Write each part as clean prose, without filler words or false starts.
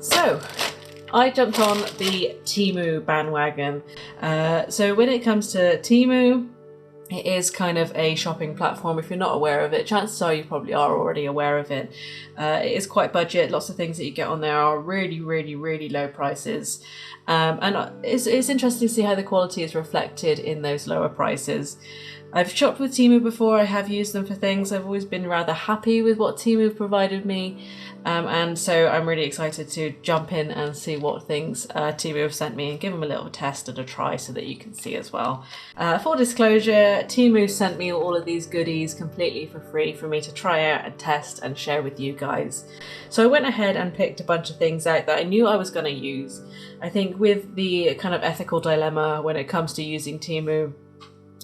So I jumped on the Temu bandwagon. So when it comes to Temu, it is kind of a shopping platform. If you're not aware of it, chances are you probably are already aware of it. It is quite budget. Lots of things that you get on there are really, really, really low prices. And it's interesting to see how the quality is reflected in those lower prices. I've shopped with Temu before, I have used them for things. I've always been rather happy with what Temu have provided me. And so I'm really excited to jump in and see what things Temu have sent me and give them a little test and a try so that you can see as well. Full disclosure, Temu sent me all of these goodies completely for free for me to try out and test and share with you guys. So I went ahead and picked a bunch of things out that I knew I was going to use. I think with the kind of ethical dilemma when it comes to using Temu,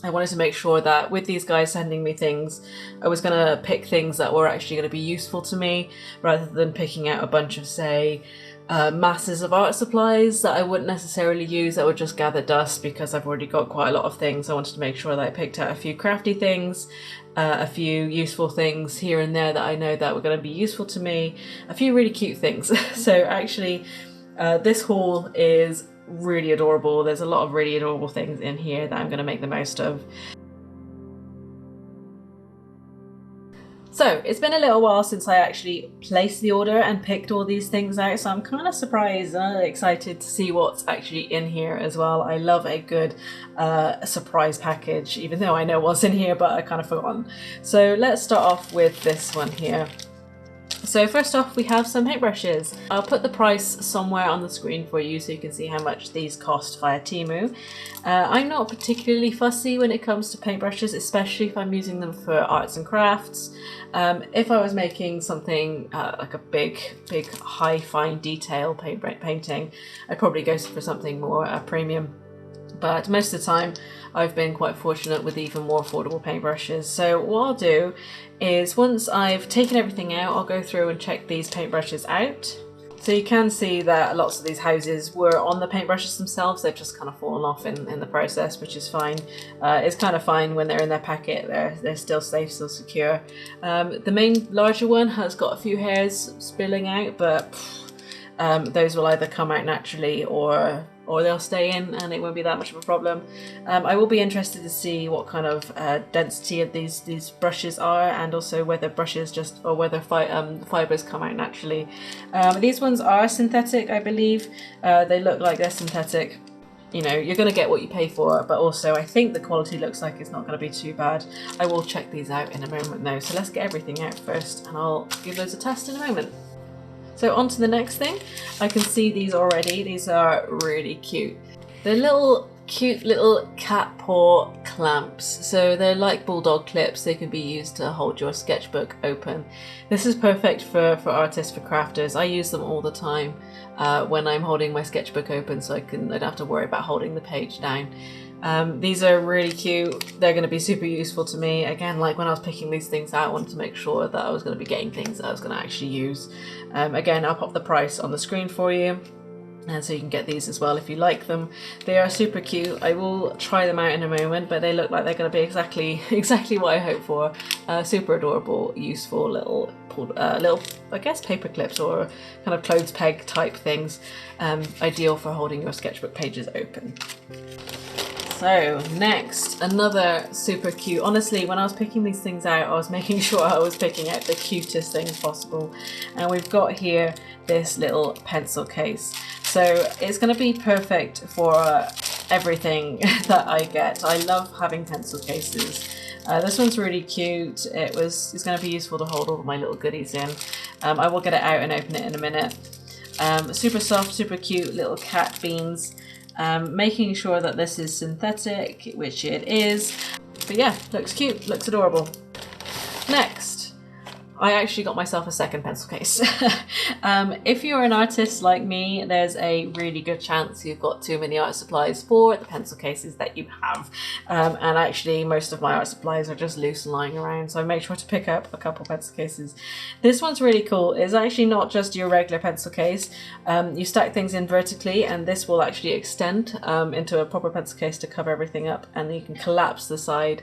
I wanted to make sure that with these guys sending me things, I was going to pick things that were actually going to be useful to me rather than picking out a bunch of, say, masses of art supplies that I wouldn't necessarily use, that would just gather dust because I've already got quite a lot of things. I wanted to make sure that I picked out a few crafty things, a few useful things here and there that I know that were going to be useful to me, a few really cute things. So actually, this haul is really adorable. There's a lot of really adorable things in here that I'm going to make the most of. So it's been a little while since I actually placed the order and picked all these things out, so I'm kind of surprised and excited to see what's actually in here as well. I love a good surprise package, even though I know what's in here, but I kind of forgotten. So let's start off with this one here. So first off, we have some paintbrushes. I'll put the price somewhere on the screen for you so you can see how much these cost via Temu. I'm not particularly fussy when it comes to paintbrushes, especially if I'm using them for arts and crafts. If I was making something like a big high fine detail painting, I'd probably go for something more premium. But most of the time I've been quite fortunate with even more affordable paintbrushes. So what I'll do is once I've taken everything out, I'll go through and check these paintbrushes out. So you can see that lots of these houses were on the paintbrushes themselves. They've just kind of fallen off in the process, which is fine. It's kind of fine when they're in their packet. They're still safe, still secure. The main larger one has got a few hairs spilling out, but those will either come out naturally or they'll stay in and it won't be that much of a problem. I will be interested to see what kind of density of these brushes are, and also whether fibers come out naturally. These ones are synthetic, I believe. They look like they're synthetic. You know, you're going to get what you pay for, but also I think the quality looks like it's not going to be too bad. I will check these out in a moment though, so let's get everything out first and I'll give those a test in a moment. So on to the next thing. I can see these already. These are really cute. They're cute little cat paw clamps. So they're like bulldog clips. They can be used to hold your sketchbook open. This is perfect for artists, for crafters. I use them all the time when I'm holding my sketchbook open, so I don't have to worry about holding the page down. These are really cute. They're going to be super useful to me. Again, like when I was picking these things out, I wanted to make sure that I was going to be getting things that I was going to actually use. Again, I'll pop the price on the screen for you, and so you can get these as well if you like them. They are super cute. I will try them out in a moment, but they look like they're going to be exactly what I hope for. Super adorable, useful little I guess paper clips or kind of clothes peg type things. Ideal for holding your sketchbook pages open. So next, another super cute. Honestly, when I was picking these things out, I was making sure I was picking out the cutest things possible. And we've got here this little pencil case. So it's going to be perfect for everything that I get. I love having pencil cases. This one's really cute. It's going to be useful to hold all of my little goodies in. I will get it out and open it in a minute. Super soft, super cute little cat beans. Making sure that this is synthetic, which it is. But yeah, looks cute, looks adorable. Next, I actually got myself a second pencil case. If you're an artist like me, there's a really good chance you've got too many art supplies for the pencil cases that you have. And actually, most of my art supplies are just loose and lying around, so I make sure to pick up a couple pencil cases. This one's really cool. It's actually not just your regular pencil case. You stack things in vertically, and this will actually extend into a proper pencil case to cover everything up, and then you can collapse the side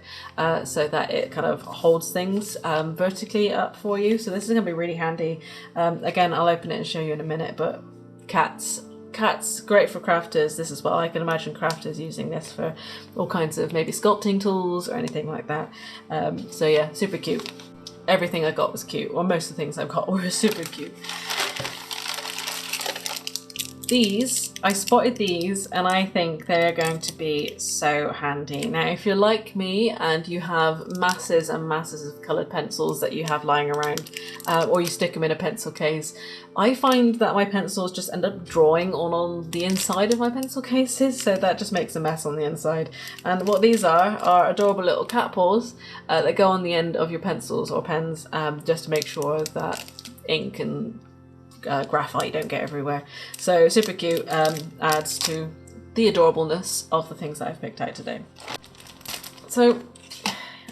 so that it kind of holds things vertically up for you. So this is going to be really handy. Again, I'll open it and show you in a minute, but cats. Cats, great for crafters. This as well. I can imagine crafters using this for all kinds of maybe sculpting tools or anything like that. So yeah, super cute. Everything I got was cute, or most of the things I've got were super cute. These, I spotted these and I think they're going to be so handy. Now, if you're like me and you have masses and masses of coloured pencils that you have lying around, or you stick them in a pencil case, I find that my pencils just end up drawing on the inside of my pencil cases, so that just makes a mess on the inside. And what these are adorable little cat paws that go on the end of your pencils or pens, just to make sure that ink and graphite don't get everywhere. So super cute, adds to the adorableness of the things that I've picked out today. So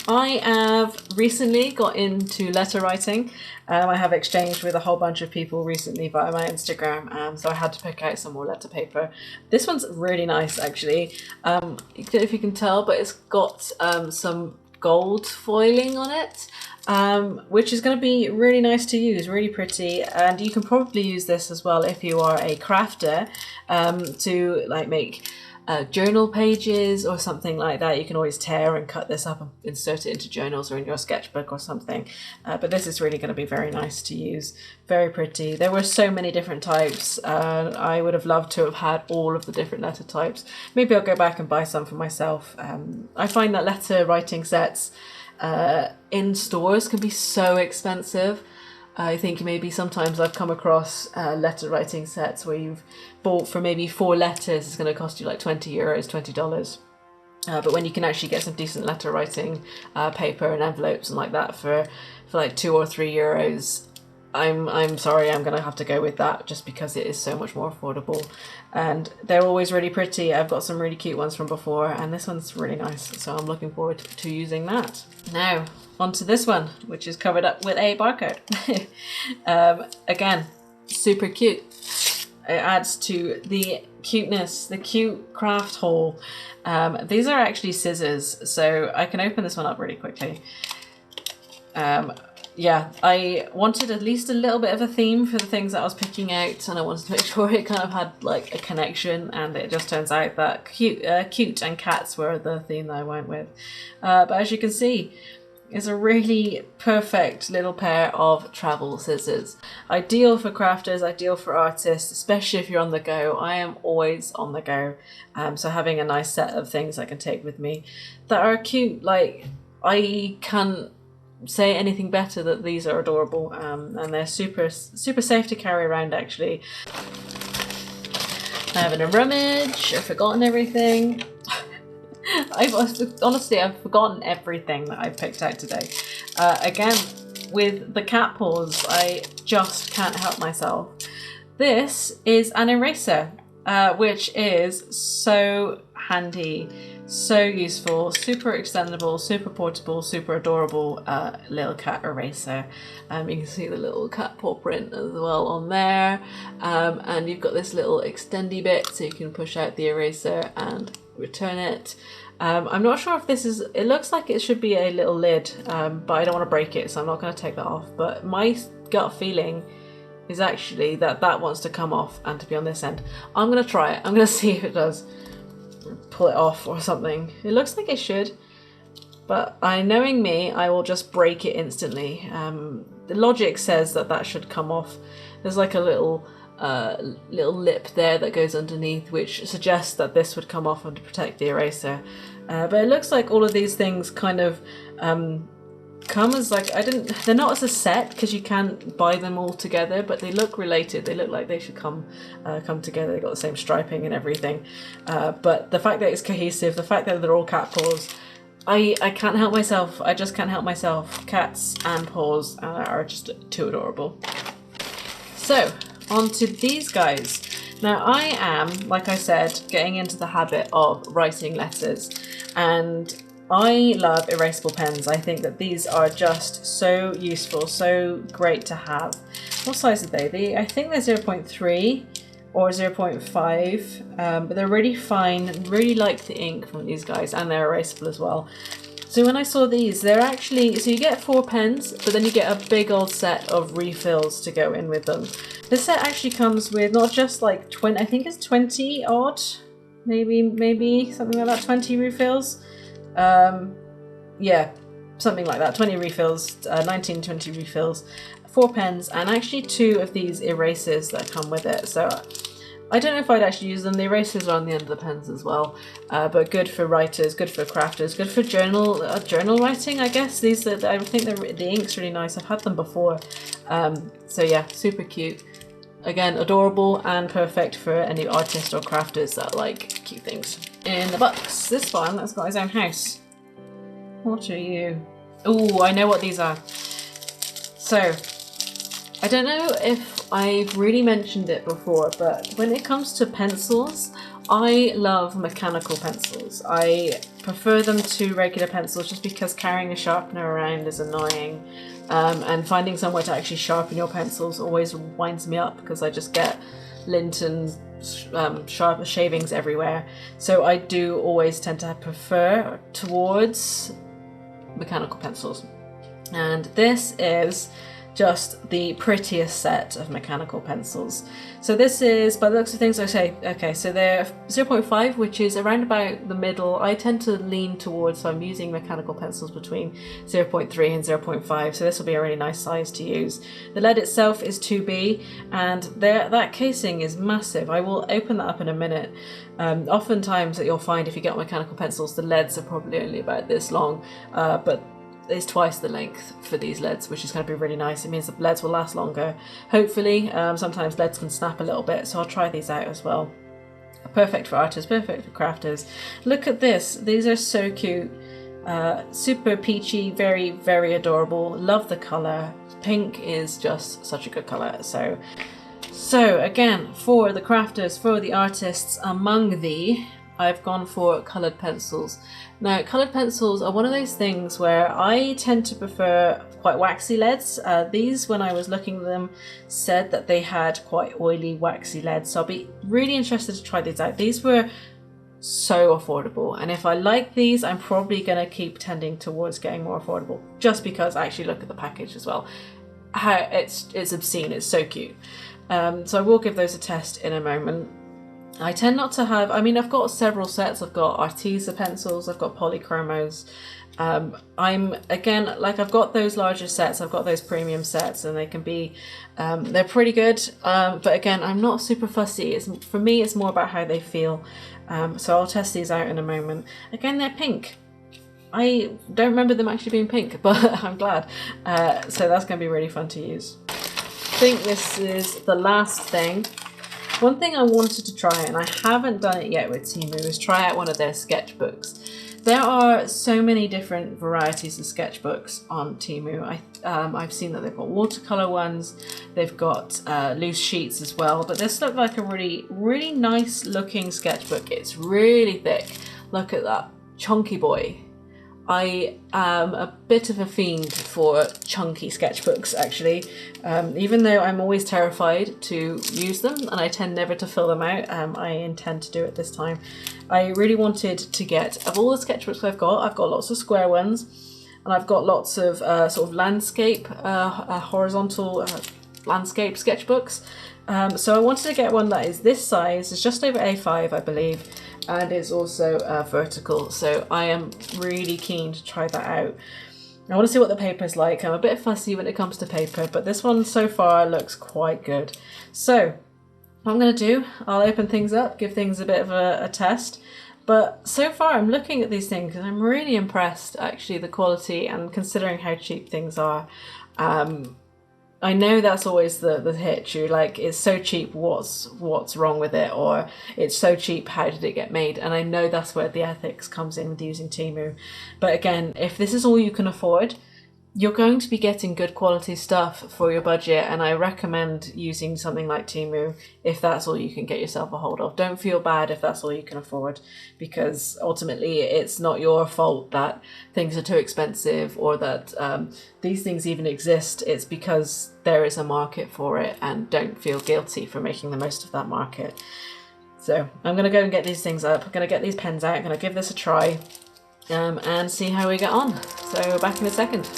I have recently got into letter writing. I have exchanged with a whole bunch of people recently via my Instagram, so I had to pick out some more letter paper. This one's really nice actually. I don't know if you can tell, but it's got some gold foiling on it, which is going to be really nice to use, really pretty. And you can probably use this as well if you are a crafter, to like make journal pages or something like that. You can always tear and cut this up and insert it into journals or in your sketchbook or something. But this is really going to be very nice to use, very pretty. There were so many different types. I would have loved to have had all of the different letter types. Maybe I'll go back and buy some for myself. I find that letter writing sets in stores can be so expensive. I think maybe sometimes I've come across letter writing sets where you've bought for maybe 4 letters, it's going to cost you like €20, $20. But when you can actually get some decent letter writing paper and envelopes and like that for like €2 or €3, I'm sorry, I'm going to have to go with that just because it is so much more affordable. And they're always really pretty. I've got some really cute ones from before, and this one's really nice, so I'm looking forward to using that. Now, onto this one, which is covered up with a barcode. Again, super cute. It adds to the cuteness, the cute craft haul. These are actually scissors, so I can open this one up really quickly. Yeah, I wanted at least a little bit of a theme for the things that I was picking out, and I wanted to make sure it kind of had like a connection, and it just turns out that cute and cats were the theme that I went with. But as you can see, it's a really perfect little pair of travel scissors. Ideal for crafters, ideal for artists, especially if you're on the go. I am always on the go, so having a nice set of things I can take with me that are cute, like I can't say anything better that these are adorable, and they're super safe to carry around actually. I'm having a rummage, I've forgotten everything. Honestly, I've forgotten everything that I've picked out today. Again, with the cat paws, I just can't help myself. This is an eraser, which is so handy. So useful, super extendable, super portable, super adorable little cat eraser. You can see the little cat paw print as well on there. And you've got this little extendy bit so you can push out the eraser and return it. I'm not sure if this is, it looks like it should be a little lid, but I don't want to break it, so I'm not going to take that off. But my gut feeling is actually that that wants to come off and to be on this end. I'm going to try it. I'm going to see if it does. Pull it off or something. It looks like it should, but knowing me, I will just break it instantly. The logic says that that should come off. There's like a little lip there that goes underneath, which suggests that this would come off and to protect the eraser. But it looks like all of these things kind of come as like, they're not as a set because you can't buy them all together, but they look related. They look like they should come together. They've got the same striping and everything. But the fact that it's cohesive, the fact that they're all cat paws, I can't help myself. I just can't help myself. Cats and paws are just too adorable. So, on to these guys. Now I am, like I said, getting into the habit of writing letters, and I love erasable pens. I think that these are just so useful, so great to have. What size are they? I think they're 0.3 or 0.5, but they're really fine. Really like the ink from these guys, and they're erasable as well. So when I saw these, they're actually, so you get 4 pens, but then you get a big old set of refills to go in with them. This set actually comes with not just like 20, I think it's 20 odd, maybe something like that, 20 refills. Yeah, something like that, 20 refills, 19, 20 refills, 4 pens, and actually 2 of these erasers that come with it. So I don't know if I'd actually use them. The erasers are on the end of the pens as well, but good for writers, good for crafters, good for journal writing, I guess. These are, I think the ink's really nice. I've had them before. So yeah, super cute. Again, adorable and perfect for any artists or crafters that like cute things. In the box, this one has got his own house. What are you? Oh, I know what these are. So, I don't know if I've really mentioned it before, but when it comes to pencils, I love mechanical pencils. I prefer them to regular pencils just because carrying a sharpener around is annoying. And finding somewhere to actually sharpen your pencils always winds me up because I just get lint and sharp shavings everywhere. So I do always tend to prefer towards mechanical pencils. And this is just the prettiest set of mechanical pencils. So this is, by the looks of things, okay, so they're 0.5, which is around about the middle. I tend to lean towards, so I'm using mechanical pencils between 0.3 and 0.5, so this will be a really nice size to use. The lead itself is 2B, and that casing is massive. I will open that up in a minute. Oftentimes that you'll find if you get mechanical pencils, the leads are probably only about this long, but is twice the length for these leads, which is going to be really nice. It means the leads will last longer. Hopefully, sometimes leads can snap a little bit, so I'll try these out as well. Perfect for artists, perfect for crafters. Look at this. These are so cute. Super peachy, very, very adorable. Love the colour. Pink is just such a good colour. So again, for the crafters, for the artists among thee, I've gone for coloured pencils. Now, coloured pencils are one of those things where I tend to prefer quite waxy leads. These, when I was looking at them, said that they had quite oily, waxy leads. So I'll be really interested to try these out. These were so affordable. And if I like these, I'm probably going to keep tending towards getting more affordable. Just because, actually look at the package as well. It's obscene, it's so cute. So I will give those a test in a moment. I tend not to have, I mean, I've got several sets. I've got Arteza pencils, I've got polychromos. I've got those larger sets, I've got those premium sets, and they can be, they're pretty good. But again, I'm not super fussy. For me, it's more about how they feel. So I'll test these out in a moment. Again, they're pink. I don't remember them actually being pink, but I'm glad. So that's going to be really fun to use. I think this is the last thing. One thing I wanted to try, and I haven't done it yet with Temu, is try out one of their sketchbooks. There are so many different varieties of sketchbooks on Temu. I've seen that they've got watercolor ones, they've got loose sheets as well, but this looked like a really, really nice looking sketchbook. It's really thick. Look at that, chunky boy. I am a bit of a fiend for chunky sketchbooks, actually. Even though I'm always terrified to use them and I tend never to fill them out, I intend to do it this time. I really wanted to get, of all the sketchbooks I've got lots of square ones, and I've got lots of sort of landscape, horizontal landscape sketchbooks. So I wanted to get one that is this size, it's just over A5, I believe, and it's also vertical. So I am really keen to try that out. I want to see what the paper is like. I'm a bit fussy when it comes to paper, but this one so far looks quite good. So what I'm going to do, I'll open things up, give things a bit of a test. But so far I'm looking at these things and I'm really impressed, actually, the quality, and considering how cheap things are. I know that's always the hitch. You're like, it's so cheap, what's wrong with it? Or it's so cheap, how did it get made? And I know that's where the ethics comes in with using Temu. But again, if this is all you can afford, you're going to be getting good quality stuff for your budget, and I recommend using something like Temu if that's all you can get yourself a hold of. Don't feel bad if that's all you can afford, because ultimately it's not your fault that things are too expensive or that these things even exist. It's because there is a market for it, and don't feel guilty for making the most of that market. So I'm going to go and get these things up. I'm going to get these pens out. I'm going to give this a try. and see how we get on. So back in a second.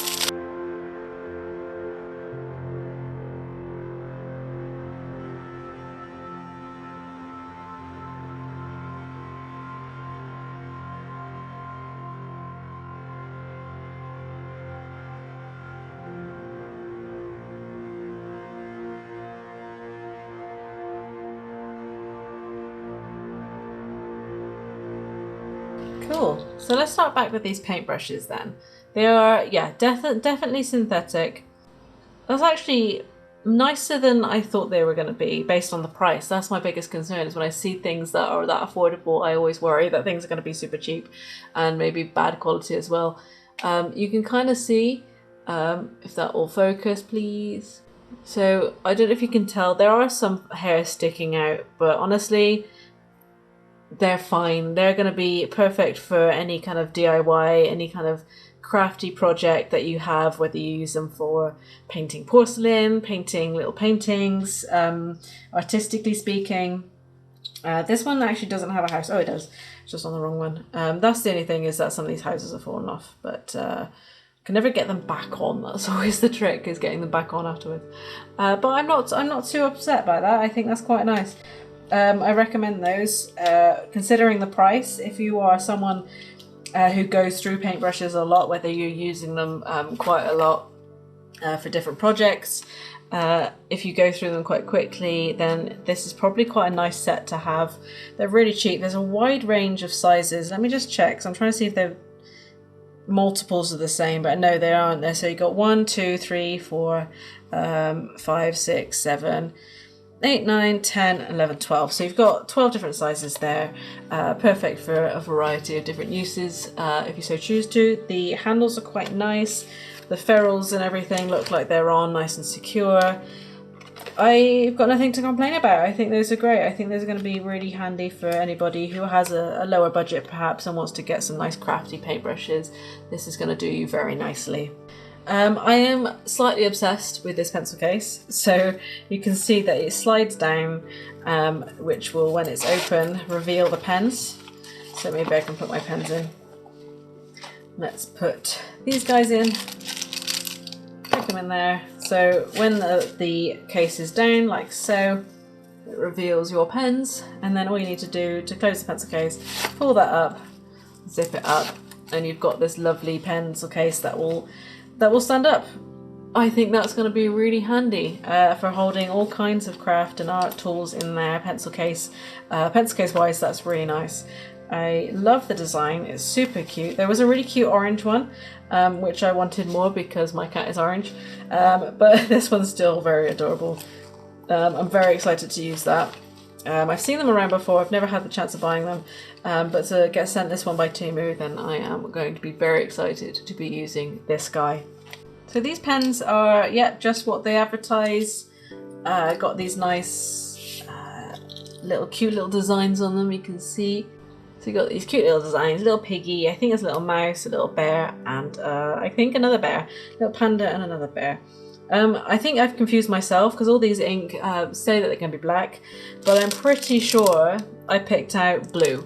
Cool. So let's start back with these paintbrushes then. They are, yeah, definitely synthetic. That's actually nicer than I thought they were going to be based on the price. That's my biggest concern, is when I see things that are that affordable, I always worry that things are going to be super cheap and maybe bad quality as well. You can kind of see, if that will focus, please. So I don't know if you can tell, there are some hairs sticking out, but honestly, they're fine. They're going to be perfect for any kind of DIY, any kind of crafty project that you have, whether you use them for painting porcelain, painting little paintings, artistically speaking. This one actually doesn't have a house. Oh, it does. It's just on the wrong one. That's the only thing, is that some of these houses have fallen off, but can never get them back on. That's always the trick, is getting them back on afterwards. But I'm not too upset by that. I think that's quite nice. I recommend those, considering the price. If you are someone who goes through paintbrushes a lot, whether you're using them quite a lot for different projects, if you go through them quite quickly, then this is probably quite a nice set to have. They're really cheap. There's a wide range of sizes. Let me just check, because I'm trying to see if they're multiples of the same, but no, they aren't there. So you got 1, 2, 3, 4, 5, 6, 7, 8, 9, 10, 11, 12. So you've got 12 different sizes there, perfect for a variety of different uses, if you so choose to. The handles are quite nice. The ferrules and everything look like they're on nice and secure. I've got nothing to complain about. I think those are great. I think those are going to be really handy for anybody who has a lower budget perhaps and wants to get some nice crafty paintbrushes. This is going to do you very nicely. I am slightly obsessed with this pencil case, so you can see that it slides down, which will, when it's open, reveal the pens. So maybe I can put my pens in. Let's put these guys in, stick them in there. So when the case is down, like so, it reveals your pens, and then all you need to do to close the pencil case, pull that up, zip it up, and you've got this lovely pencil case that will stand up. I think that's going to be really handy for holding all kinds of craft and art tools in there. Pencil case wise, that's really nice. I love the design. It's super cute. There was a really cute orange one, which I wanted more because my cat is orange, but this one's still very adorable. I'm very excited to use that. I've seen them around before. I've never had the chance of buying them, but to get sent this one by Temu, then I am going to be very excited to be using this guy. So these pens are, yeah, just what they advertise. Got these nice cute little designs on them, you can see. So you got these cute little designs, little piggy, I think it's a little mouse, a little bear, and I think another bear, little panda and another bear. I think I've confused myself because all these ink say that they're going to be black, but I'm pretty sure I picked out blue.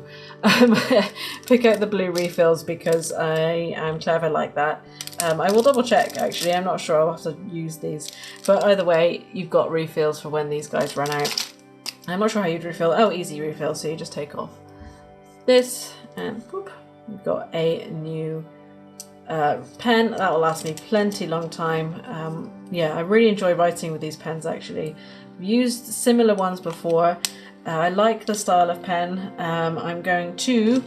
Pick out the blue refills because I am clever like that. I will double check actually, I'm not sure, I'll have to use these. But either way, you've got refills for when these guys run out. I'm not sure how you'd refill. Oh, easy refill, so you just take off this and whoop, you've got a new pen that will last me plenty long time. Yeah, I really enjoy writing with these pens actually. I've used similar ones before. I like the style of pen. I'm going to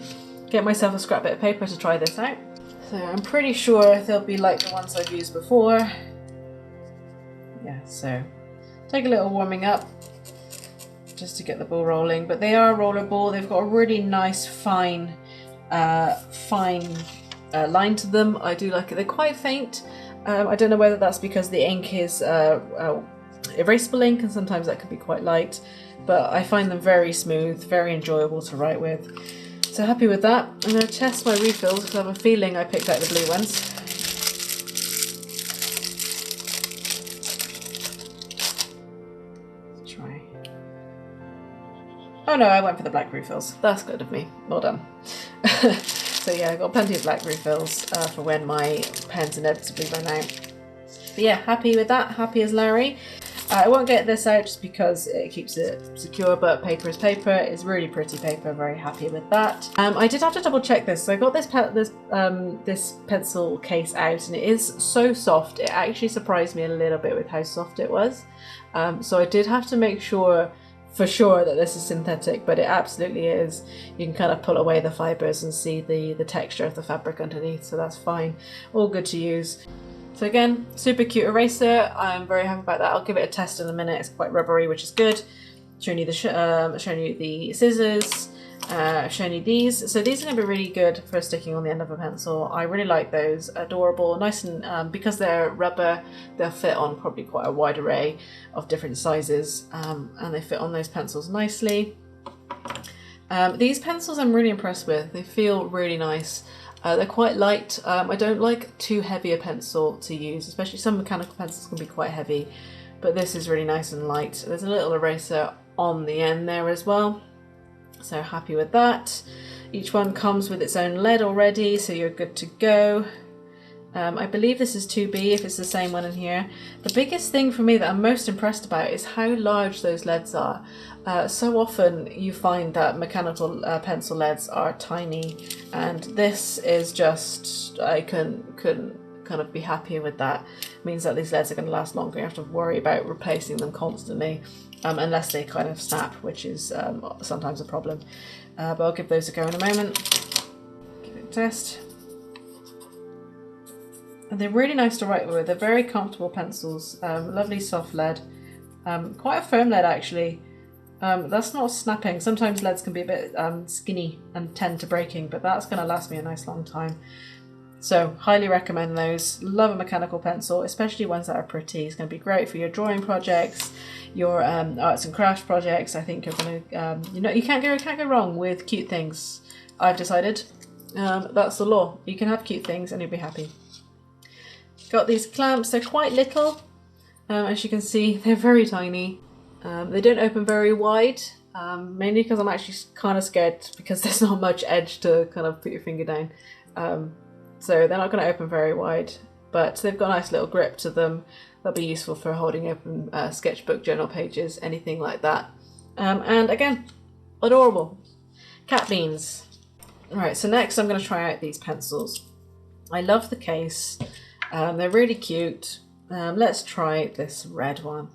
get myself a scrap bit of paper to try this out. So I'm pretty sure they'll be like the ones I've used before. Yeah, so take a little warming up just to get the ball rolling, but they are rollerball. They've got a really nice fine line to them. I do like it. They're quite faint. I don't know whether that's because the ink is erasable ink, and sometimes that can be quite light, but I find them very smooth, very enjoyable to write with. So happy with that. I'm going to test my refills because I have a feeling I picked out the blue ones. Let's try. Oh no, I went for the black refills. That's good of me. Well done. So So yeah, I've got plenty of black refills for when my pens inevitably run out. But yeah, happy with that, happy as Larry. I won't get this out just because it keeps it secure, but paper is paper. It's really pretty paper, very happy with that. I did have to double check this. So I got this pencil case out and it is so soft. It actually surprised me a little bit with how soft it was. So I did have to make sure for sure that this is synthetic, but it absolutely is. You can kind of pull away the fibers and see the texture of the fabric underneath, so that's fine. All good to use. So again, super cute eraser. I'm very happy about that. I'll give it a test in a minute. It's quite rubbery, which is good. Showing you the scissors. Showing you these. So these are going to be really good for sticking on the end of a pencil. I really like those. Adorable, nice, and because they're rubber, they'll fit on probably quite a wide array of different sizes, and they fit on those pencils nicely. These pencils I'm really impressed with. They feel really nice. They're quite light. I don't like too heavy a pencil to use, especially some mechanical pencils can be quite heavy, but this is really nice and light. There's a little eraser on the end there as well, so happy with that. Each one comes with its own lead already, so you're good to go. I believe this is 2B if it's the same one in here. The biggest thing for me that I'm most impressed about is how large those leads are. So often you find that mechanical pencil leads are tiny, and this is just, I couldn't kind of be happier with that. It means that these leads are going to last longer. You have to worry about replacing them constantly, unless they kind of snap, which is sometimes a problem. But I'll give those a go in a moment. Give it a test. And they're really nice to write with. They're very comfortable pencils. Lovely soft lead. Quite a firm lead actually. That's not snapping. Sometimes leads can be a bit skinny and tend to breaking, but that's going to last me a nice long time. So highly recommend those. Love a mechanical pencil, especially ones that are pretty. It's going to be great for your drawing projects, your arts and crafts projects. I think you're going to, you can't go wrong with cute things. I've decided. That's the law. You can have cute things and you'll be happy. Got these clamps. They're quite little. As you can see, they're very tiny. They don't open very wide, mainly because I'm actually kind of scared because there's not much edge to kind of put your finger down. So they're not going to open very wide, but they've got a nice little grip to them. That'll be useful for holding open sketchbook, journal pages, anything like that. And again, adorable. Cat beans. Right, so next I'm going to try out these pencils. I love the case. They're really cute. Let's try this red one.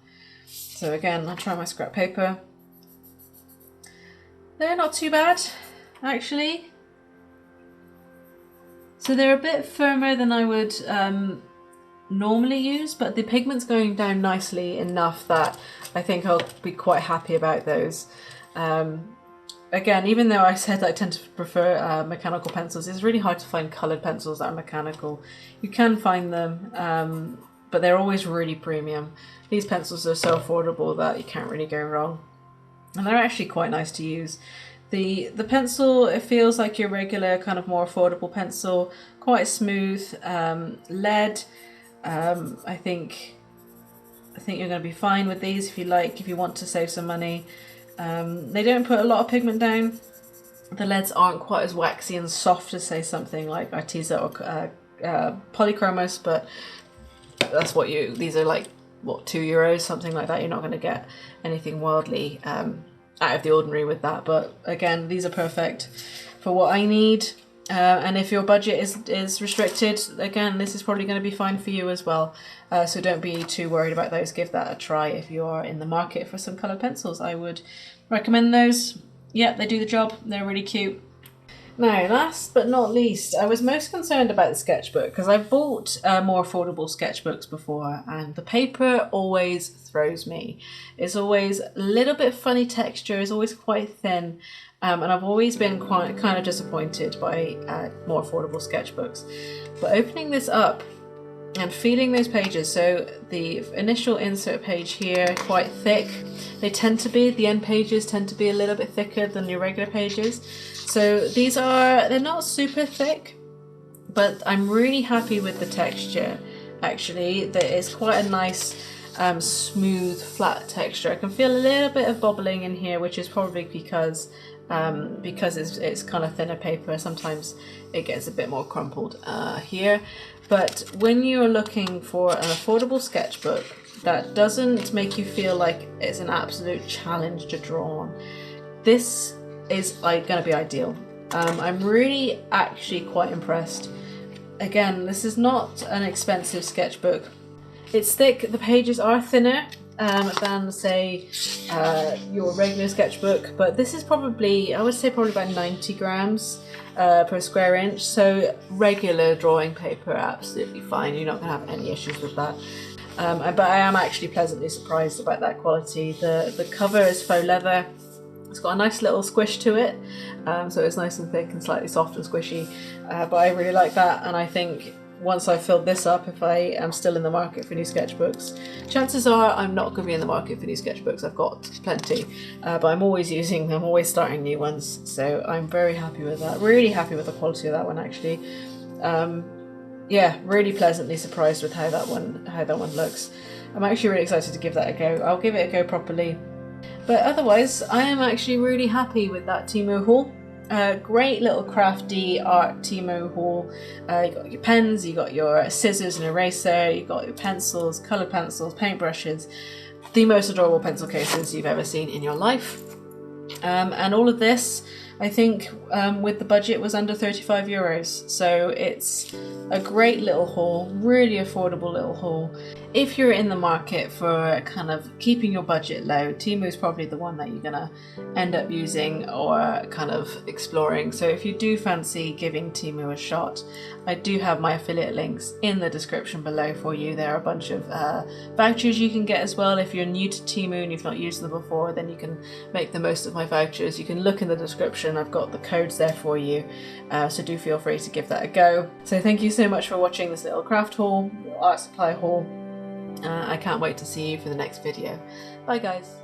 So again, I'll try my scrap paper. They're not too bad, actually. So they're a bit firmer than I would normally use, but the pigment's going down nicely enough that I think I'll be quite happy about those. Again, even though I said I tend to prefer mechanical pencils, it's really hard to find coloured pencils that are mechanical. You can find them, but they're always really premium. These pencils are so affordable that you can't really go wrong. And they're actually quite nice to use. The pencil, it feels like your regular kind of more affordable pencil, quite smooth, lead. I think you're going to be fine with these if you want to save some money. They don't put a lot of pigment down. The leads aren't quite as waxy and soft as, say, something like Arteza or Polychromos, but that's what these are like, what, €2, something like that. You're not going to get anything wildly out of the ordinary with that, but again, these are perfect for what I need. And if your budget is restricted, again, this is probably going to be fine for you as well. So don't be too worried about those. Give that a try if you are in the market for some coloured pencils. I would recommend those. Yep, they do the job. They're really cute. Now, last but not least, I was most concerned about the sketchbook because I've bought more affordable sketchbooks before, and the paper always throws me. It's always a little bit funny texture, it's always quite thin, and I've always been kind of disappointed by more affordable sketchbooks. But opening this up and feeling those pages, so the initial insert page here, quite thick. They tend to be, the end pages tend to be a little bit thicker than your regular pages. So they're not super thick, but I'm really happy with the texture, actually. That is quite a nice smooth, flat texture. I can feel a little bit of bobbling in here, which is probably because it's kind of thinner paper. Sometimes it gets a bit more crumpled here. But when you're looking for an affordable sketchbook that doesn't make you feel like it's an absolute challenge to draw on, this is going to be ideal. I'm really actually quite impressed. Again, this is not an expensive sketchbook. It's thick, the pages are thinner than say your regular sketchbook, but this is probably, I would say probably about 90 grams per square inch, so regular drawing paper, absolutely fine. You're not going to have any issues with that. But I am actually pleasantly surprised about that quality. The cover is faux leather. It's got a nice little squish to it, so it's nice and thick and slightly soft and squishy, but I really like that. And I think once I've filled this up, if I am still in the market for new sketchbooks, chances are I'm not going to be in the market for new sketchbooks. I've got plenty, but I'm always using them, always starting new ones, so I'm very happy with that. Really happy with the quality of that one, actually. Yeah, really pleasantly surprised with how that one looks. I'm actually really excited to give that a go. I'll give it a go properly. But otherwise, I am actually really happy with that Temu haul. Great little crafty art Temu haul. You got your pens, you got your scissors and eraser, you got your pencils, coloured pencils, paintbrushes, the most adorable pencil cases you've ever seen in your life. And all of this, I think, with the budget, was under 35 euros. So it's a great little haul, really affordable little haul. If you're in the market for kind of keeping your budget low, Temu is probably the one that you're gonna end up using or kind of exploring. So if you do fancy giving Temu a shot, I do have my affiliate links in the description below for you. There are a bunch of vouchers you can get as well. If you're new to Temu and you've not used them before, then you can make the most of my vouchers. You can look in the description, I've got the codes there for you, so do feel free to give that a go. So thank you so much for watching this little craft haul, art supply haul. I can't wait to see you for the next video. Bye guys.